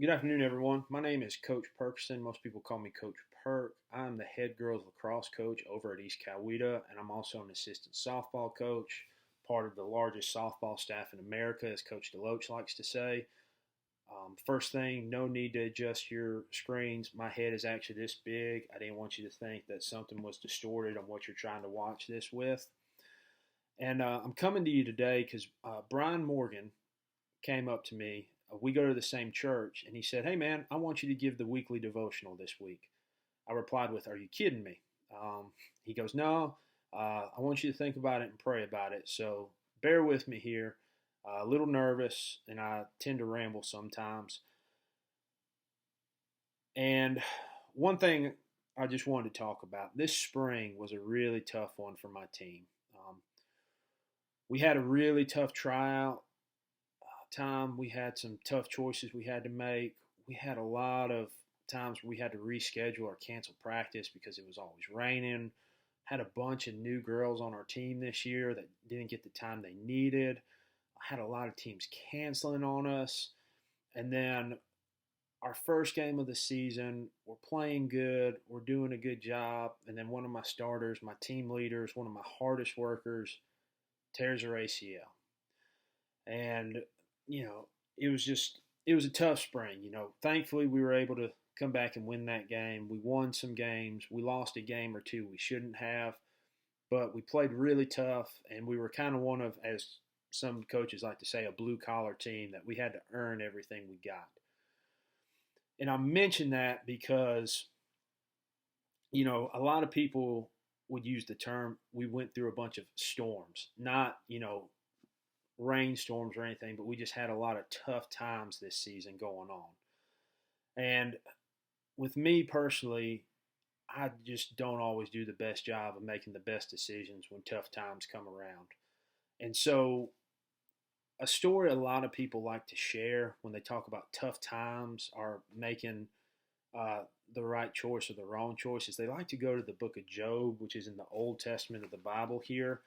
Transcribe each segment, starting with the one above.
Good afternoon, everyone. My name is Coach Perkerson. Most people call me Coach Perk. I'm the head girls lacrosse coach over at East Coweta, and I'm also an assistant softball coach, part of the largest softball staff in America, as Coach DeLoach likes to say. First thing, no need to adjust your screens. My head is actually this big. I didn't want you to think that something was distorted on what you're trying to watch this with. And I'm coming to you today because Brian Morgan came up to me. We go to the same church, and he said, "Hey, man, I want you to give the weekly devotional this week." I replied with, "Are you kidding me?" He goes, "No, I want you to think about it and pray about it. So bear with me here. A little nervous, and I tend to ramble sometimes. And one thing I just wanted to talk about this spring was a really tough one for my team. We had a really tough tryout time. We had some tough choices we had to make. We had a lot of times we had to reschedule or cancel practice because it was always raining. Had a bunch of new girls on our team this year that didn't get the time they needed. I had a lot of teams canceling on us. And then our first game of the season, we're playing good, we're doing a good job. And then one of my starters, my team leaders, one of my hardest workers, tears her ACL. And it was a tough spring. Thankfully we were able to come back and win that game. We won some games. We lost a game or two we shouldn't have, but we played really tough, and we were kind of one of, as some coaches like to say, a blue collar team that we had to earn everything we got. And I mention that because a lot of people would use the term we went through a bunch of storms, not rainstorms or anything, but we just had a lot of tough times this season going on. And with me personally, I just don't always do the best job of making the best decisions when tough times come around. And so, a story a lot of people like to share when they talk about tough times or making uh, the right choice or the wrong choice is they like to go to the book of Job, which is in the Old Testament of the Bible here.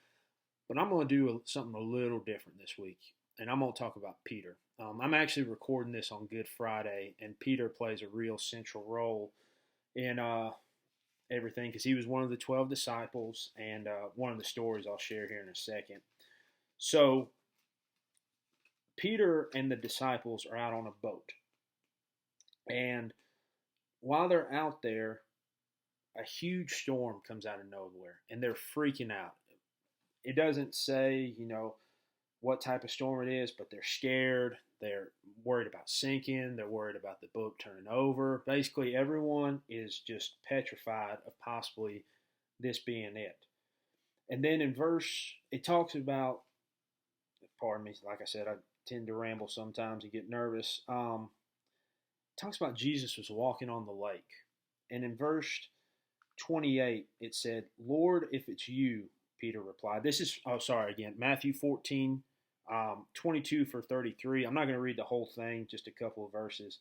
But I'm going to do something a little different this week, and I'm going to talk about Peter. I'm actually recording this on Good Friday, and Peter plays a real central role in everything because he was one of the 12 disciples, and one of the stories I'll share here in a second. So, Peter and the disciples are out on a boat, and while they're out there, a huge storm comes out of nowhere, and they're freaking out. It doesn't say, what type of storm it is, but they're scared. They're worried about sinking. They're worried about the boat turning over. Basically, everyone is just petrified of possibly this being it. And then in verse, it talks about, pardon me, like I said, I tend to ramble sometimes and get nervous. It talks about Jesus was walking on the lake. And in verse 28, it said, "Lord, if it's you," Peter replied. This is, oh, sorry, again, Matthew 14, 22 for 33. I'm not going to read the whole thing, just a couple of verses.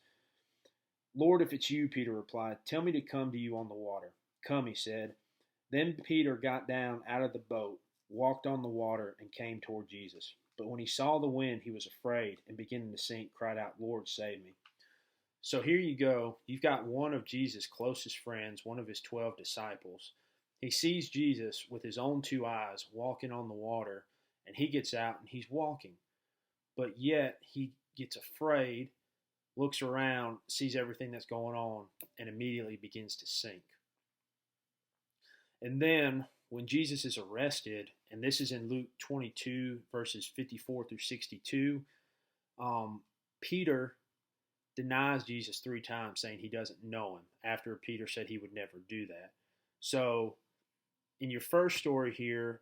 "Lord, if it's you," Peter replied, "tell me to come to you on the water." "Come," he said. Then Peter got down out of the boat, walked on the water, and came toward Jesus. But when he saw the wind, he was afraid, and beginning to sink, cried out, "Lord, save me." So here you go. You've got one of Jesus' closest friends, one of his 12 disciples. He sees Jesus with his own two eyes walking on the water, and he gets out and he's walking. But yet he gets afraid, looks around, sees everything that's going on, and immediately begins to sink. And then when Jesus is arrested, and this is in Luke 22, verses 54 through 62, Peter denies Jesus 3 times, saying he doesn't know him, after Peter said he would never do that. So, in your first story here,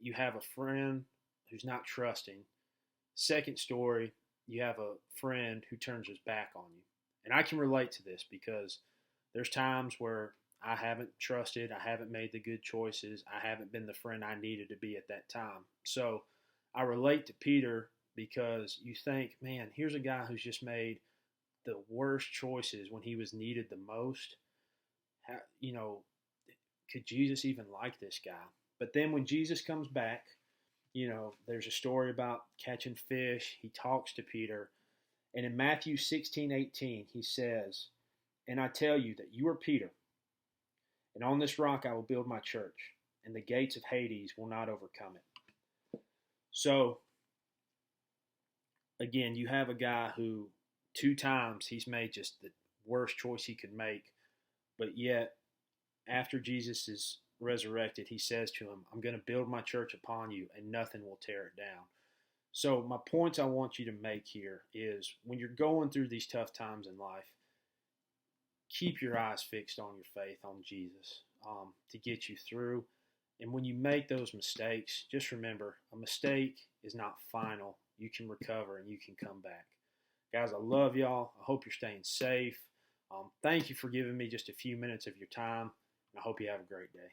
you have a friend who's not trusting. Second story, you have a friend who turns his back on you. And I can relate to this because there's times where I haven't trusted, I haven't made the good choices, I haven't been the friend I needed to be at that time. So I relate to Peter because you think, man, here's a guy who's just made the worst choices when he was needed the most. How, could Jesus even like this guy? But then when Jesus comes back, there's a story about catching fish. He talks to Peter, And in Matthew 16:18, he says, "And I tell you that you are Peter, and on this rock I will build my church, and the gates of Hades will not overcome it." So, again, you have a guy who 2 times he's made just the worst choice he could make, but yet after Jesus is resurrected, he says to him, "I'm going to build my church upon you, and nothing will tear it down." So, my points I want you to make here is when you're going through these tough times in life, keep your eyes fixed on your faith, on Jesus, to get you through. And when you make those mistakes, just remember a mistake is not final. You can recover and you can come back. Guys, I love y'all. I hope you're staying safe. Thank you for giving me just a few minutes of your time. And I hope you have a great day.